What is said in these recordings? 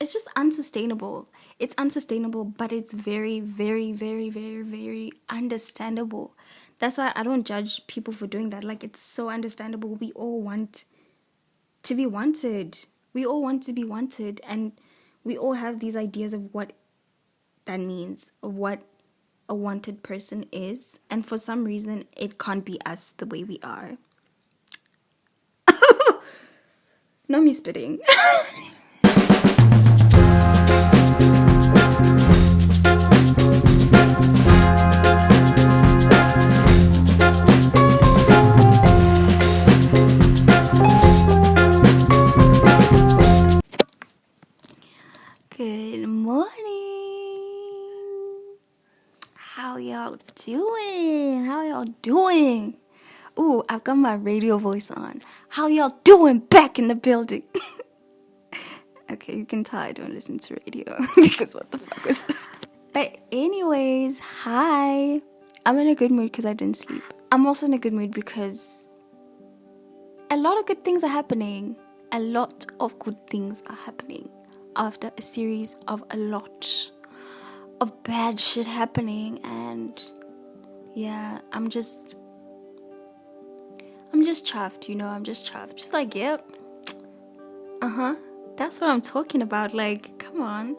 it's just unsustainable. It's unsustainable, but it's very, very, very, very, very understandable. That's why I don't judge people for doing that. Like, it's so understandable. We all want to be wanted. We all want to be wanted, and we all have these ideas of what that means, of what a wanted person is, and for some reason it can't be us the way we are. No me spitting. Good morning. How y'all doing? How y'all doing? Ooh, I've got my radio voice on. How y'all doing back in the building? Okay, you can tell I don't listen to radio because what the fuck was that? But anyways, hi. I'm in a good mood because I didn't sleep. I'm also in a good mood because a lot of good things are happening. A lot of good things are happening after a series of a lot of bad shit happening, and yeah, I'm just chuffed, I'm just chuffed. Just like, yep. That's what I'm talking about. Like, come on.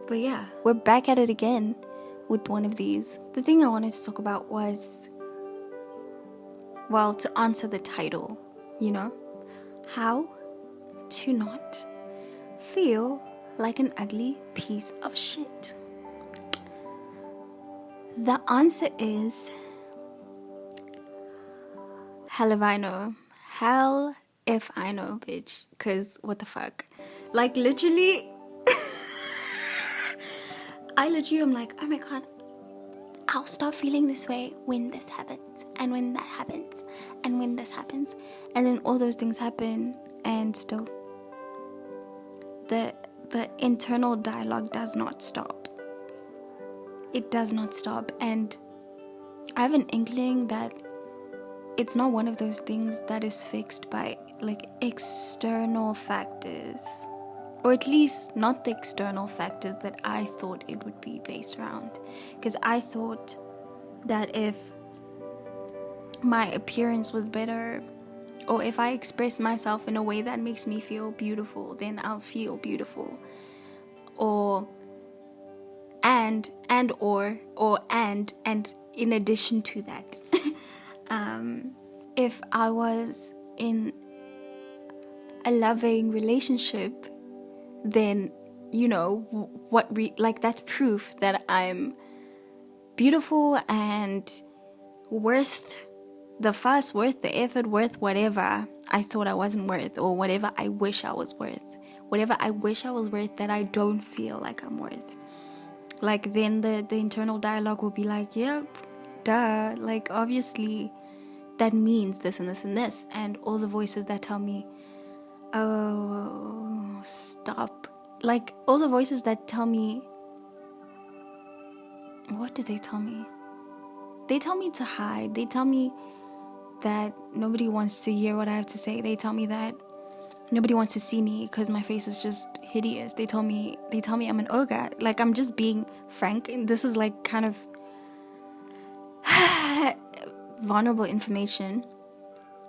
But yeah, we're back at it again with one of these. The thing I wanted to talk about was, well, to answer the title, how to not feel like an ugly piece of shit. The answer is, hell if I know. Hell if I know, bitch. Because what the fuck? Like, literally, I'm like, oh my god, I'll stop feeling this way when this happens, and when that happens, and when this happens. And then all those things happen, and still, the internal dialogue does not stop. It does not stop. And I have an inkling that it's not one of those things that is fixed by like external factors, or at least not the external factors that I thought it would be based around. Because I thought that if my appearance was better, or if I express myself in a way that makes me feel beautiful, then I'll feel beautiful. Or and in addition to that, if I was in a loving relationship, then that's proof that I'm beautiful and worth the fuss, worth the effort, worth whatever I thought I wasn't worth, or whatever I wish I was worth. Whatever I wish I was worth that I don't feel like I'm worth. Like, then the internal dialogue will be like, yep, duh, like, obviously that means this and this and this. And all the voices that tell me, oh, stop. Like, all the voices that tell me, what do they tell me? They tell me to hide. They tell me that nobody wants to hear what I have to say. They tell me that nobody wants to see me because my face is just hideous. They tell me I'm an ogre. Like, I'm just being frank, and this is like kind of vulnerable information,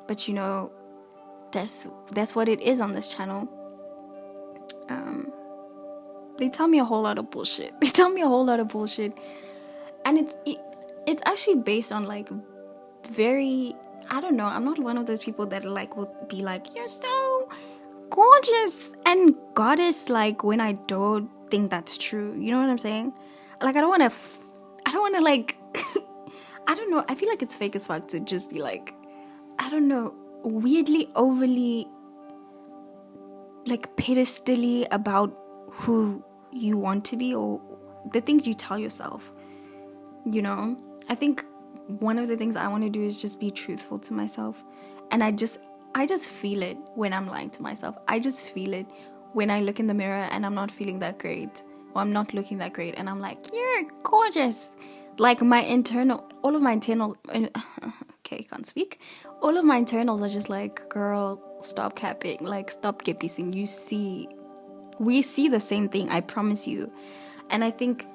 but that's what it is on this channel. They tell me a whole lot of bullshit. And it's actually based on like very, I don't know, I'm not one of those people that like will be like, you're so gorgeous and goddess, like, when I don't think that's true. You know what I'm saying? Like, I don't want to like I don't know, I feel like it's fake as fuck to just be like, I don't know, weirdly overly like pedestally about who you want to be, or the things you tell yourself. I think one of the things I want to do is just be truthful to myself. And I just feel it when I'm lying to myself. I just feel it when I look in the mirror and I'm not feeling that great, or I'm not looking that great, and I'm like, you're gorgeous. Like, all of my internal okay, can't speak. All of my internals are just like, girl, stop capping. Like, stop gaping. You see We see the same thing, I promise you. And I think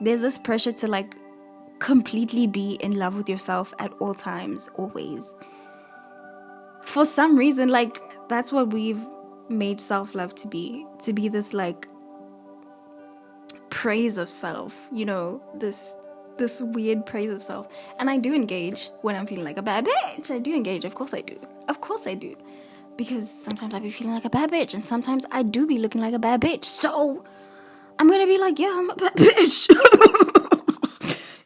there's this pressure to like completely be in love with yourself at all times, always. For some reason, like, that's what we've made self-love to be this like praise of self, you know, this weird praise of self. And I do engage when I'm feeling like a bad bitch. I do engage, of course I do, because sometimes I be feeling like a bad bitch, and sometimes I do be looking like a bad bitch, so I'm gonna be like, yeah, I'm a bad bitch.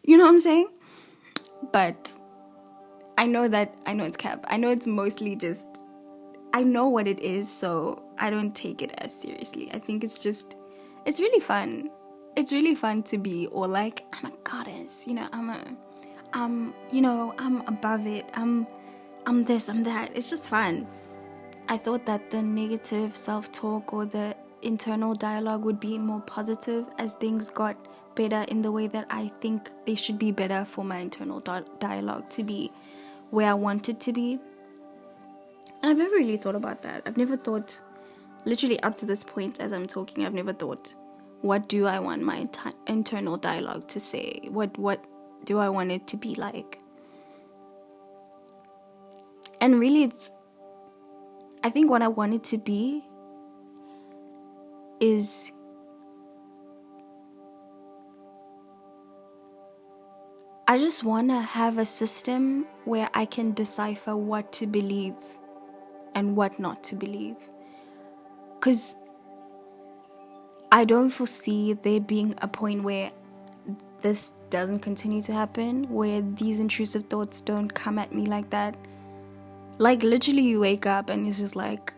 You know what I'm saying? But I know it's cap. I know it's mostly just, I know what it is, so I don't take it as seriously. I think it's really fun. It's really fun to be all like, I'm a goddess, you know, I'm above it. I'm this, I'm that. It's just fun. I thought that the negative self-talk or the internal dialogue would be more positive as things got better in the way that I think they should be better for my internal dialogue to be where I want it to be. And I've never really thought about that. I've never thought, literally up to this point as I'm talking, I've never thought, what do I want my internal dialogue to say? What do I want it to be like? And really, I think what I want it to be is I just want to have a system where I can decipher what to believe and what not to believe. Because I don't foresee there being a point where this doesn't continue to happen, where these intrusive thoughts don't come at me like that. Like, literally, you wake up and it's just like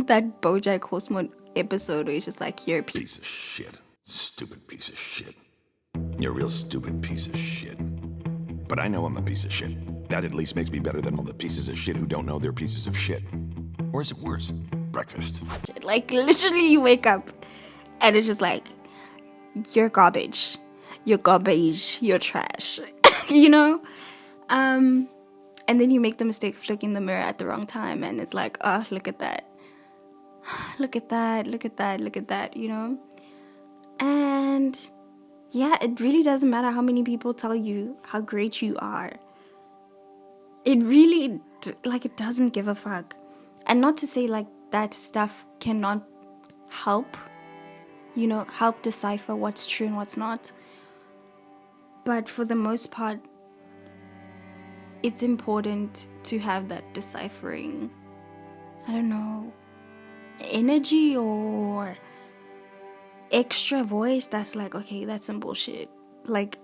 that BoJack Horseman episode where it's just like, you're a piece of shit. Stupid piece of shit. You're a real stupid piece of shit. But I know I'm a piece of shit. That at least makes me better than all the pieces of shit who don't know they're pieces of shit. Or is it worse? Breakfast. Like, literally, you wake up and it's just like, you're garbage. You're garbage. You're trash. You know? And then you make the mistake of looking in the mirror at the wrong time, and it's like, oh, look at that. Look at that, look at that, look at that, you know? And yeah, it really doesn't matter how many people tell you how great you are. It really, like, it doesn't give a fuck. And not to say, like, that stuff cannot help, you know, help decipher what's true and what's not. But for the most part, it's important to have that deciphering, I don't know, energy or extra voice that's like, okay, that's some bullshit. Like,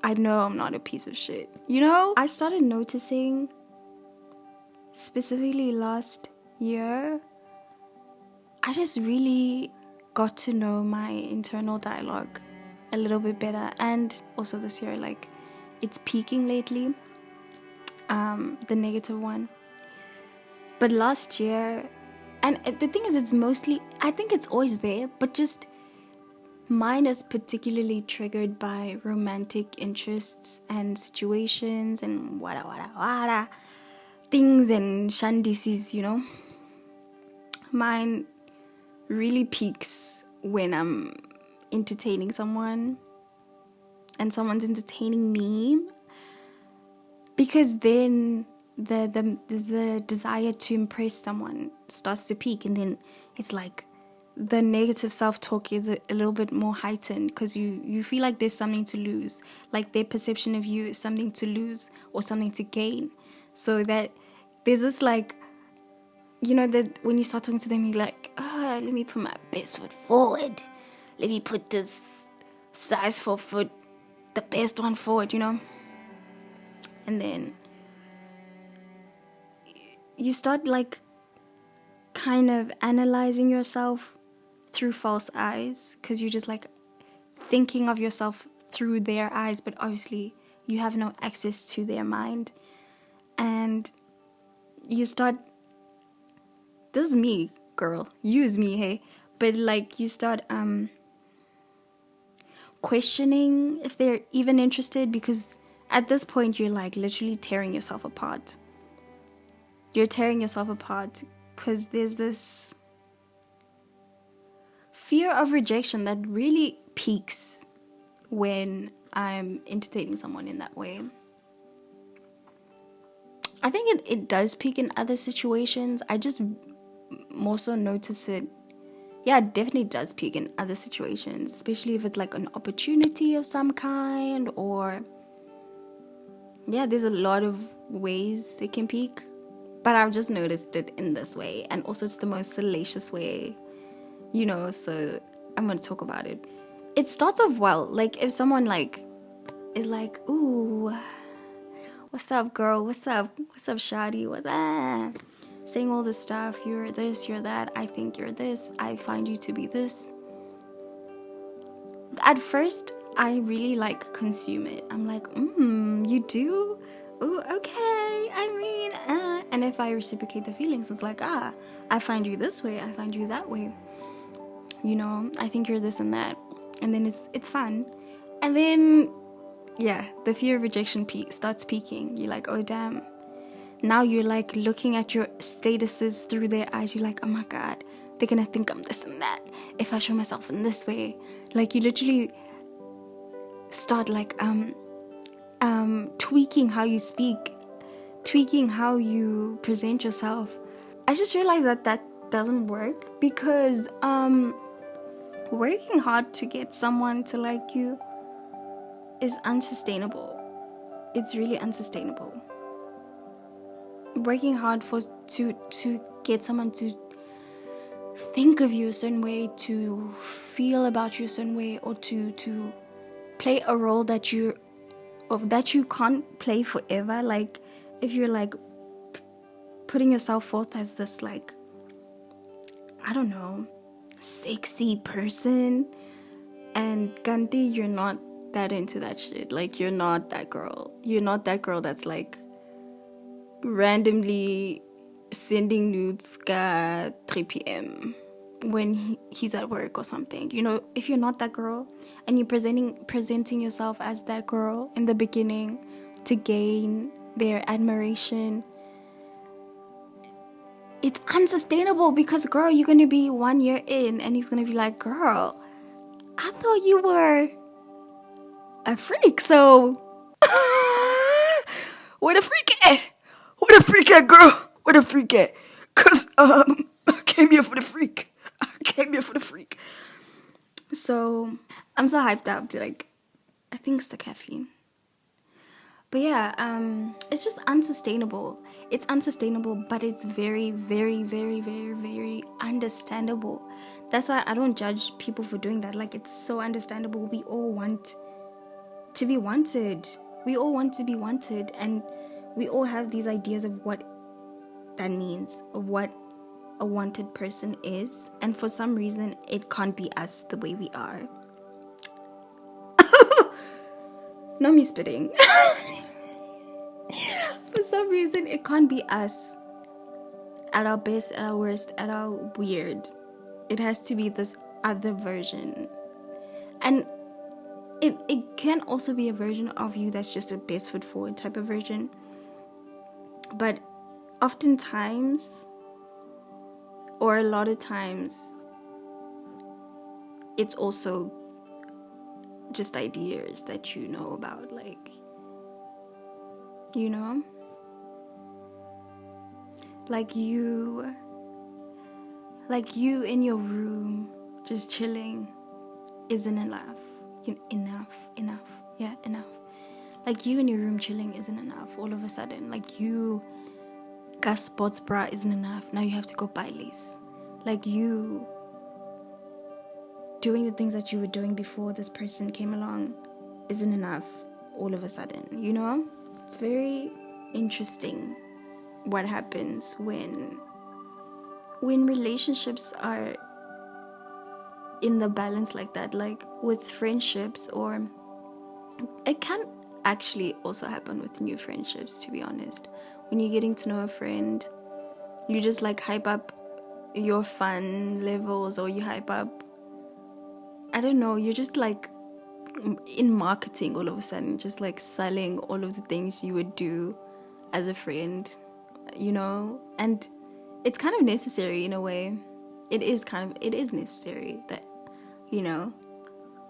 I know I'm not a piece of shit, you know? I started noticing, specifically last year, I just really got to know my internal dialogue a little bit better. And also this year, like, it's peaking lately, the negative one. But last year, and the thing is, it's mostly, I think it's always there, but just mine is particularly triggered by romantic interests and situations and wada things and shandisis, you know. Mine really peaks when I'm entertaining someone and someone's entertaining me, because then the desire to impress someone starts to peak, and then it's like the negative self-talk is a little bit more heightened, because you feel like there's something to lose, like their perception of you is something to lose or something to gain. So that there's this, like, you know, that when you start talking to them, you're like, oh, let me put my best foot forward, let me put this size 4 foot, the best one forward, you know. And then you start, like, kind of analyzing yourself through false eyes, because you're just, like, thinking of yourself through their eyes, but obviously you have no access to their mind. And you start, this is me, girl, use me, hey, but, like, you start questioning if they're even interested, because at this point you're, like, literally tearing yourself apart. You're tearing yourself apart because there's this fear of rejection that really peaks when I'm entertaining someone in that way. I think it does peak in other situations. I just more so notice it. Yeah, it definitely does peak in other situations, especially if it's like an opportunity of some kind, or yeah, there's a lot of ways it can peak. But I've just noticed it in this way, and also it's the most salacious way, so I'm gonna talk about it. It starts off well, like if someone like is like, ooh, what's up, girl? What's up, shawty? What's that? Saying all this stuff, you're this, you're that, I think you're this, I find you to be this. At first, I really like consume it. I'm like, you do? Ooh, okay, and if I reciprocate the feelings, it's like, I find you this way, I find you that way. I think you're this and that. And then it's fun. And then, yeah, the fear of rejection starts peaking. You're like, oh, damn. Now you're like looking at your statuses through their eyes. You're like, oh my God, they're gonna think I'm this and that if I show myself in this way. Like you literally start like tweaking how you speak, tweaking how you present yourself. I just realized that doesn't work, because working hard to get someone to like you is unsustainable. It's really unsustainable. Working hard to get someone to think of you a certain way, to feel about you a certain way, or to play a role that you can't play forever. Like if you're like putting yourself forth as this, like, I don't know, sexy person, and Ganti, you're not that into that shit. Like you're not that girl. You're not that girl that's like randomly sending nudes at 3 p.m. when he's at work or something. If you're not that girl and you're presenting yourself as that girl in the beginning to gain their admiration, it's unsustainable, because girl, you're gonna be 1 year in and he's gonna be like, girl, I thought you were a freak, so where the freak at? Where the freak at, girl? Where the freak at? Cause I came here for the freak. So I'm so hyped up. Like, I think it's the caffeine. But yeah, it's just unsustainable. It's unsustainable, but it's very, very, very, very, very understandable. That's why I don't judge people for doing that. Like, it's so understandable. We all want to be wanted. And we all have these ideas of what that means, of what a wanted person is. And for some reason, it can't be us the way we are. No me spitting. For some reason, it can't be us at our best, at our worst, at our weird. It has to be this other version. And it can also be a version of you that's just a best foot forward type of version. But oftentimes, or a lot of times, it's also just ideas that you know about, like, like you in your room just chilling isn't enough. Enough. Like you in your room chilling isn't enough. All of a sudden, like you got sports bra isn't enough. Now you have to go buy lace. Like you doing the things that you were doing before this person came along isn't enough. All of a sudden, it's very interesting what happens when relationships are in the balance like that. Like with friendships, or it can actually also happen with new friendships, to be honest. When you're getting to know a friend, you just like hype up your fun levels, or you hype up, I don't know, you're just like in marketing all of a sudden, just like selling all of the things you would do as a friend, and it's kind of necessary in a way. It is necessary that you know,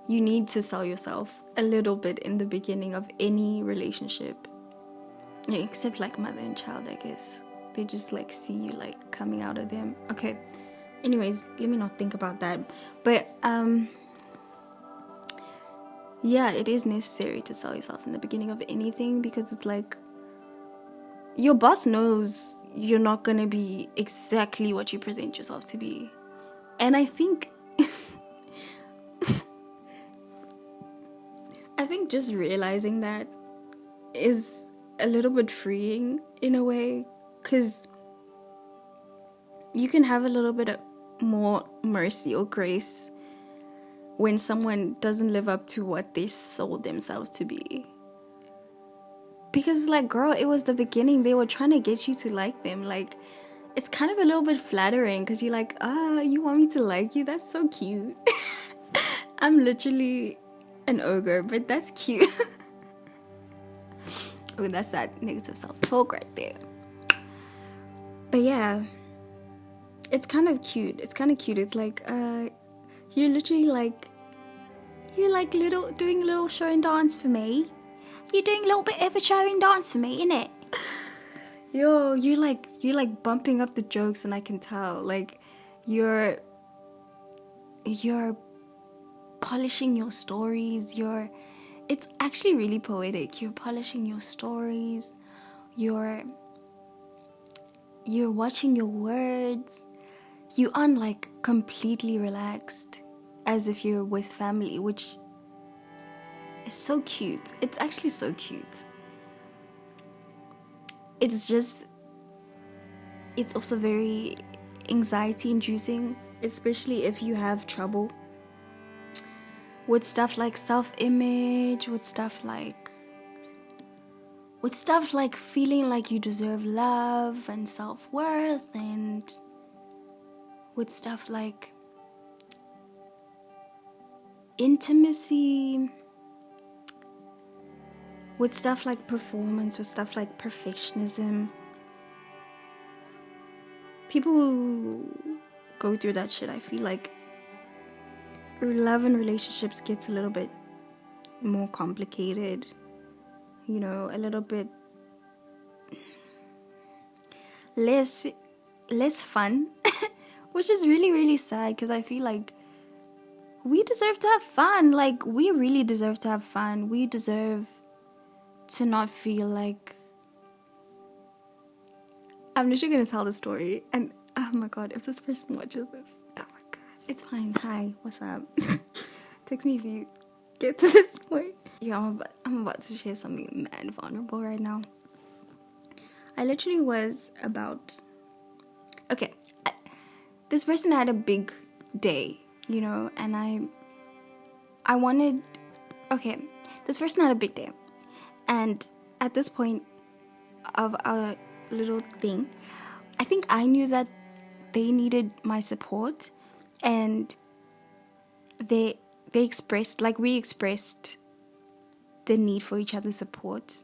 you need to sell yourself a little bit in the beginning of any relationship. Except like mother and child, I guess. They just like see you like coming out of them. Okay. Anyways, let me not think about that. But yeah, it is necessary to sell yourself in the beginning of anything, because it's like your boss knows you're not gonna be exactly what you present yourself to be. And I think just realizing that is a little bit freeing in a way, because you can have a little bit of more mercy or grace when someone doesn't live up to what they sold themselves to be. Because like, girl, it was the beginning. They were trying to get you to like them. Like, it's kind of a little bit flattering, because you're like, you want me to like you? That's so cute. I'm literally an ogre, but that's cute. Oh, that's that negative self-talk right there. But yeah, it's kind of cute. It's like, you're literally like, you're like doing a little show and dance for me. You're doing a little bit of a show and dance for me, innit? Yo, you're like bumping up the jokes, and I can tell. Like, you're polishing your stories. It's actually really poetic. You're polishing your stories. You're watching your words. You aren't like completely relaxed, as if you're with family, which is so cute. It's actually so cute. It's also very anxiety inducing, especially if you have trouble with stuff like self-image, with stuff like feeling like you deserve love and self-worth, and with stuff like intimacy, with stuff like performance, with stuff like perfectionism. People who go through that shit, I feel like love and relationships gets a little bit more complicated, you know, a little bit less fun, which is really, really sad, because I feel like we deserve to have fun. Like, we really deserve to have fun. We deserve to not feel like... I'm literally gonna tell the story, and oh my god, if this person watches this, oh my god, it's fine. Hi, what's up? Text me if you get to this point. Yeah, I'm about to share something mad vulnerable right now. I literally was about... Okay, this person had a big day, you know, and I wanted... Okay, this person had a big day, and at this point of our little thing, I think I knew that they needed my support, and they expressed, like, we expressed the need for each other's support.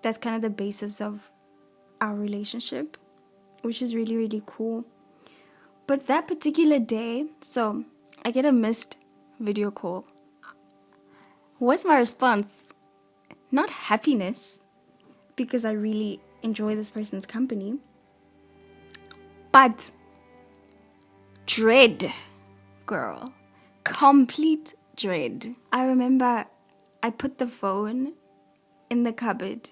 That's kind of the basis of our relationship, which is really, really cool. But that particular day, so I get a missed video call. What's my response? Not happiness, because I really enjoy this person's company, but dread, girl. Complete dread. I remember I put the phone in the cupboard.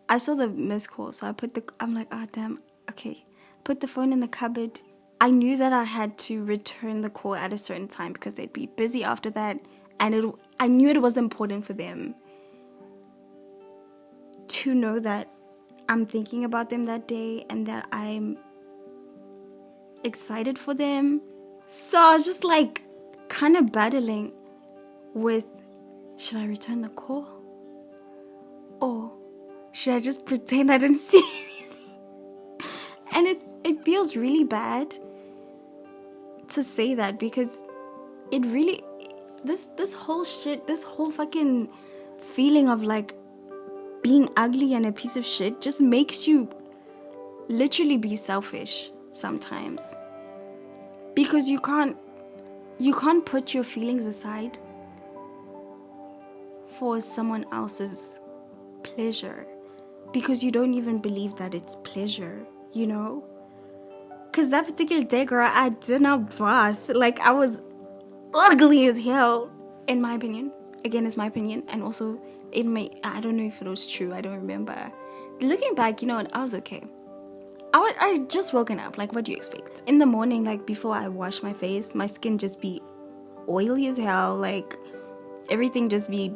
I saw the missed call, so I'm like, oh damn, okay. Put the phone in the cupboard. I knew that I had to return the call at a certain time, because they'd be busy after that, and I knew it was important for them to know that I'm thinking about them that day, and that I'm excited for them. So I was just like kind of battling with, should I return the call, or should I just pretend I didn't see anything? And it feels really bad to say that, because it really, this whole shit, this whole fucking feeling of like being ugly and a piece of shit just makes you literally be selfish sometimes, because you can't you can't put your feelings aside for someone else's pleasure, because you don't even believe that it's pleasure, you know? Because that particular day, girl, I did not bath. Like, I was ugly as hell, in my opinion. Again, it's my opinion. And also, I don't know if it was true. I don't remember. Looking back, you know what? I was okay. I just woken up. Like, what do you expect? In the morning, like, before I wash my face, my skin just be oily as hell. Like, everything just be...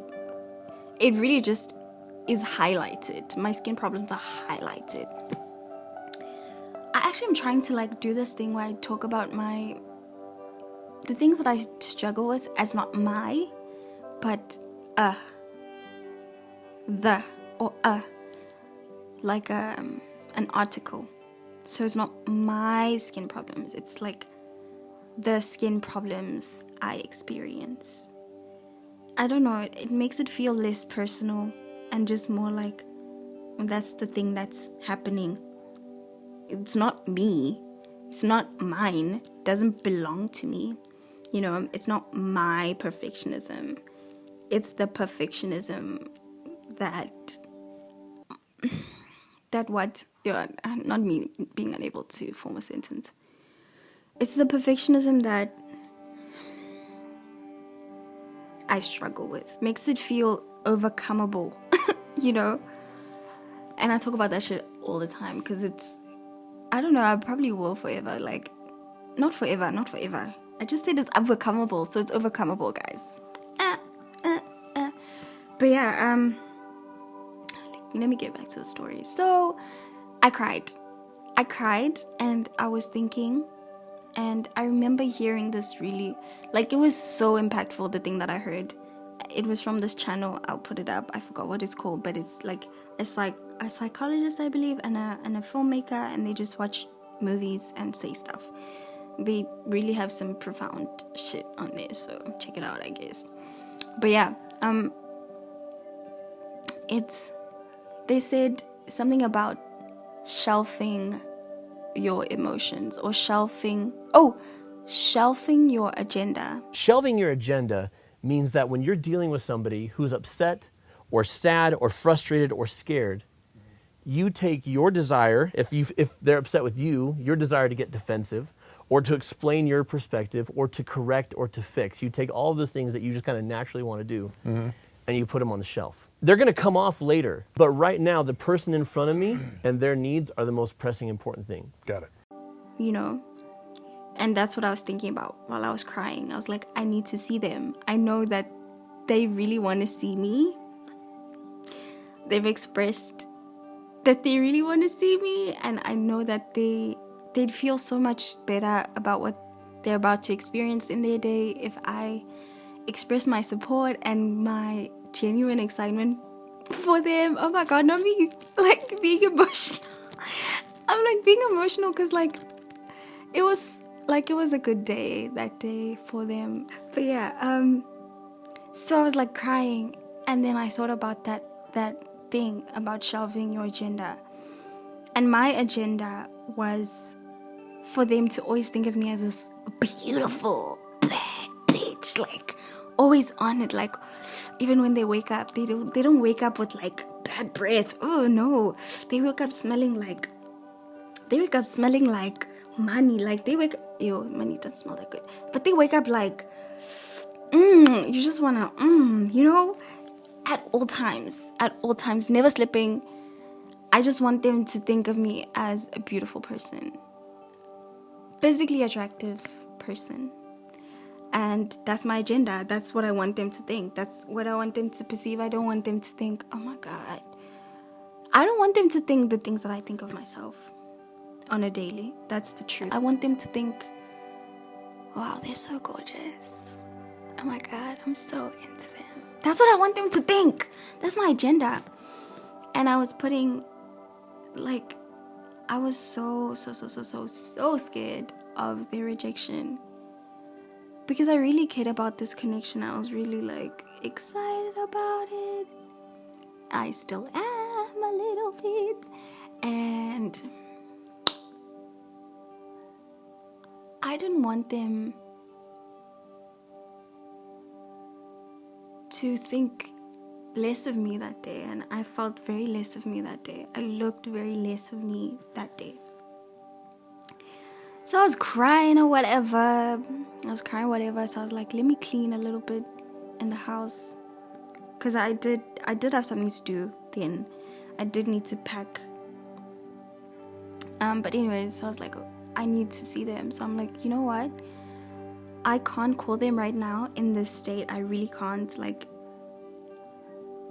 It really just is highlighted. My skin problems are highlighted. I actually am trying to, like, do this thing where I talk about the things that I struggle with as not my, but like an article. So it's not my skin problems, it's like the skin problems I experience. I don't know, it makes it feel less personal and just more like, that's the thing that's happening. It's not me, it's not mine, it doesn't belong to me. You know, it's not my perfectionism. It's the perfectionism that what? Yeah, not me being unable to form a sentence. It's the perfectionism that I struggle with. Makes it feel overcomable, you know? And I talk about that shit all the time because it's, I don't know, I probably will forever. Like, not forever. I just said it's overcomable, so it's overcomable, guys. But yeah, let me get back to the story. So, I cried, and I was thinking, and I remember hearing this really, like, it was so impactful, the thing that I heard. It was from this channel, I'll put it up, I forgot what it's called, but it's like a psychologist, I believe, and a filmmaker, and they just watch movies and say stuff. They really have some profound shit on there, so check it out, I guess. But yeah, they said something about shelving your emotions, or shelving your agenda. Shelving your agenda means that when you're dealing with somebody who's upset or sad or frustrated or scared, you take your desire, if they're upset with you, your desire to get defensive or to explain your perspective or to correct or to fix. You take all of those things that you just kind of naturally want to do, and you put them on the shelf. They're going to come off later, but right now the person in front of me and their needs are the most pressing important thing. Got it. You know? And that's what I was thinking about while I was crying. I was like, I need to see them. I know that they really want to see me. They've expressed that they really want to see me, and I know that they'd feel so much better about what they're about to experience in their day if I express my support and my genuine excitement for them. Oh my god, not me like being emotional. I'm like being emotional because like it was a good day that day for them. But yeah, so I was like crying, and then I thought about that thing about shelving your agenda. And my agenda was for them to always think of me as this beautiful bad bitch, like always on it. Like even when they wake up, they don't wake up with like bad breath. Oh no, they wake up smelling like money. Like they wake up, money doesn't smell that good, but they wake up like you just wanna you know, at all times, never slipping. I just want them to think of me as a beautiful person, physically attractive person. And that's my agenda. That's what I want them to think. That's what I want them to perceive. I don't want them to think, oh my god. I don't want them to think the things that I think of myself on a daily. That's the truth. I want them to think, wow, they're so gorgeous. Oh my god, I'm so into them. That's what I want them to think. That's my agenda. And I was putting, like, I was so scared of their rejection. Because I really cared about this connection. I was really, like, excited about it. I still am a little bit. And I didn't want them to think less of me that day, and I felt very less of me that day. I looked very less of me that day. So I was crying or whatever. So I was like, let me clean a little bit in the house, because I did have something to do then. I did need to pack. But anyways, so I was like, I need to see them. So I'm like, you know what? I can't call them right now in this state. I really can't. Like,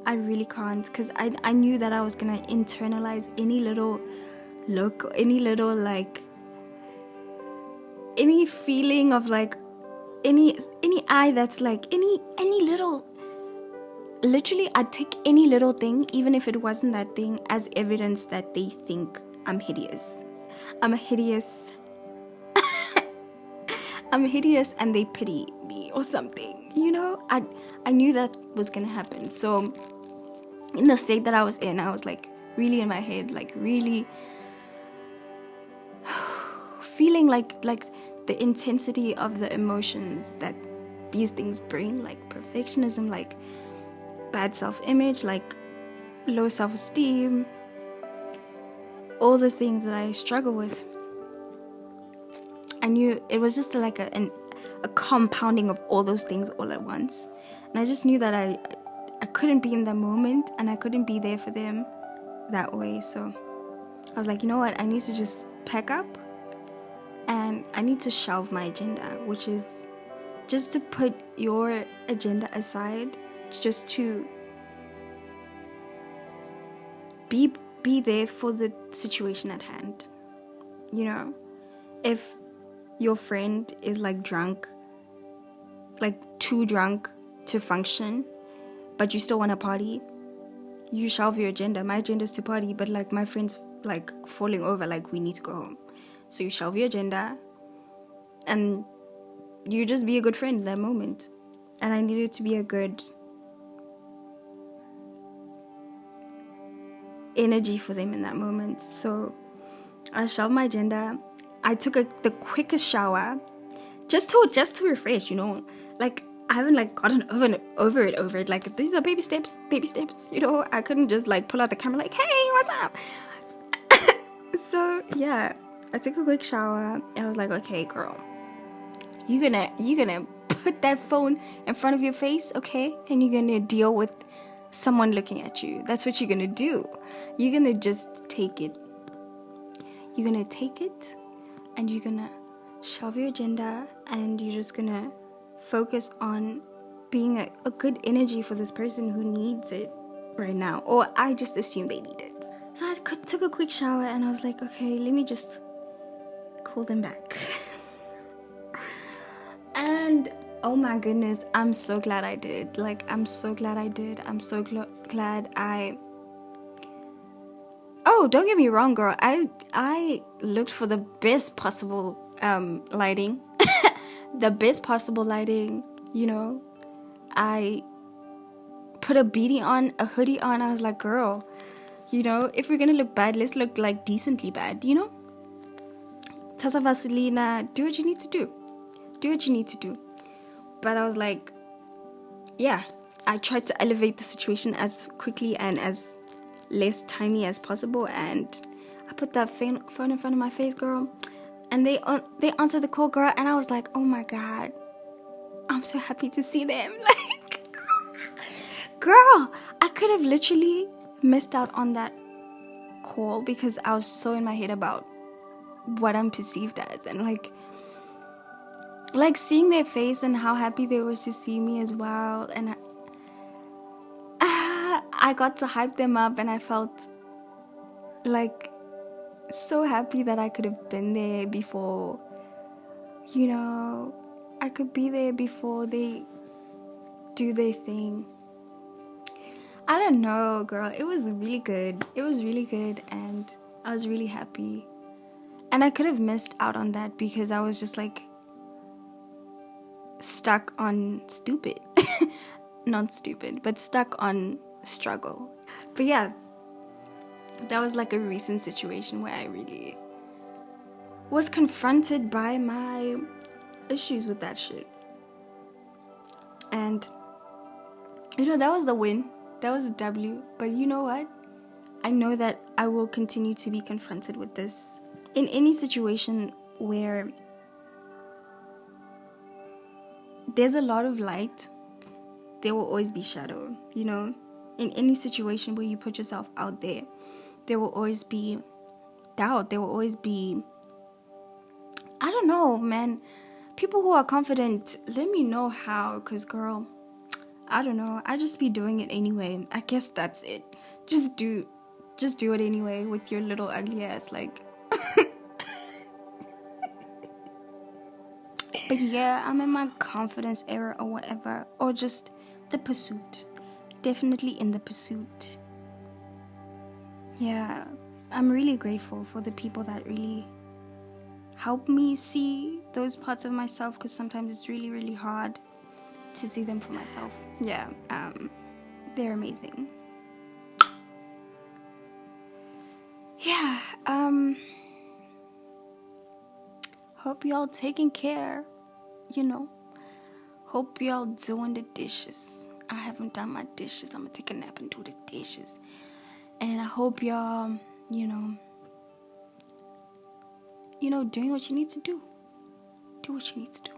I really can't, because I knew that I was gonna internalize any little look, any little like, any feeling of like, any eye that's like, any little, literally I'd take any little thing, even if it wasn't that thing, as evidence that they think I'm hideous. I'm hideous and they pity me or something, you know? I knew that was gonna happen. So in the state that I was in, I was like really in my head, like really feeling like the intensity of the emotions that these things bring, like perfectionism, like bad self-image, like low self-esteem, all the things that I struggle with. I knew it was just like a compounding of all those things all at once. And I just knew that I couldn't be in that moment, and I couldn't be there for them that way. So I was like, you know what? I need to just pack up, and I need to shelve my agenda, which is just to put your agenda aside, just to be there for the situation at hand. You know, if your friend is like drunk, like too drunk to function, but you still want to party, you shelve your agenda. My agenda is to party, but like my friend's like falling over, like we need to go home. So you shelve your agenda, and you just be a good friend in that moment. And I needed to be a good energy for them in that moment. So I shelved my agenda. I took the quickest shower just to refresh, you know. Like, I haven't like gotten over it. Like, these are baby steps, you know. I couldn't just like pull out the camera like, hey, what's up? So yeah, I took a quick shower, and I was like, okay, girl, you're gonna put that phone in front of your face, okay? And you're gonna deal with someone looking at you. That's what you're gonna do. You're gonna just take it. You're gonna take it, and you're gonna shove your agenda, and you're just gonna focus on being a good energy for this person who needs it right now. Or I just assume they need it. So I took a quick shower, and I was like, okay, let me just call them back. And oh my goodness, I'm so glad I did. Like, I'm so glad I did. I'm so glad I... Oh, don't get me wrong, girl. I looked for the best possible lighting. The best possible lighting, you know. I put a beanie on, a hoodie on. I was like, girl, you know, if we're gonna look bad, let's look like decently bad, you know. Tasa Vaselina, do what you need to do. Do what you need to do. But I was like, yeah, I tried to elevate the situation as quickly and as less timey as possible, and I put that phone in front of my face, girl, and they answered the call, girl, and I was like, oh my god, I'm so happy to see them. Like, girl, I could have literally missed out on that call because I was so in my head about what I'm perceived as, and like seeing their face and how happy they were to see me as well. And I got to hype them up, and I felt like so happy that I could have been there before, you know, I could be there before they do their thing. I don't know, girl, it was really good. It was really good, and I was really happy. And I could have missed out on that because I was just like stuck on stupid. Not stupid, but stuck on struggle. But yeah, that was like a recent situation where I really was confronted by my issues with that shit. And That was the win. That was a W. But you know what? I know that I will continue to be confronted with this. In any situation where there's a lot of light, there will always be shadow, In any situation where you put yourself out there will always be doubt. There will always be, I don't know, man. People who are confident, let me know how, because girl, I don't know. I just be doing it anyway. I guess that's it. Just do it anyway with your little ugly ass, like. But yeah, I'm in my confidence era or whatever, or just the pursuit. Definitely in the pursuit. Yeah, I'm really grateful for the people that really help me see those parts of myself, because sometimes it's really, really hard to see them for myself. Yeah, they're amazing. Yeah, hope y'all taking care, Hope y'all doing the dishes. I haven't done my dishes. I'm gonna take a nap and do the dishes. And I hope y'all, doing what you need to do. Do what you need to do.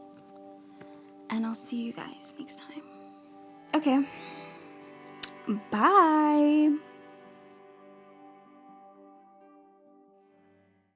And I'll see you guys next time. Okay. Bye.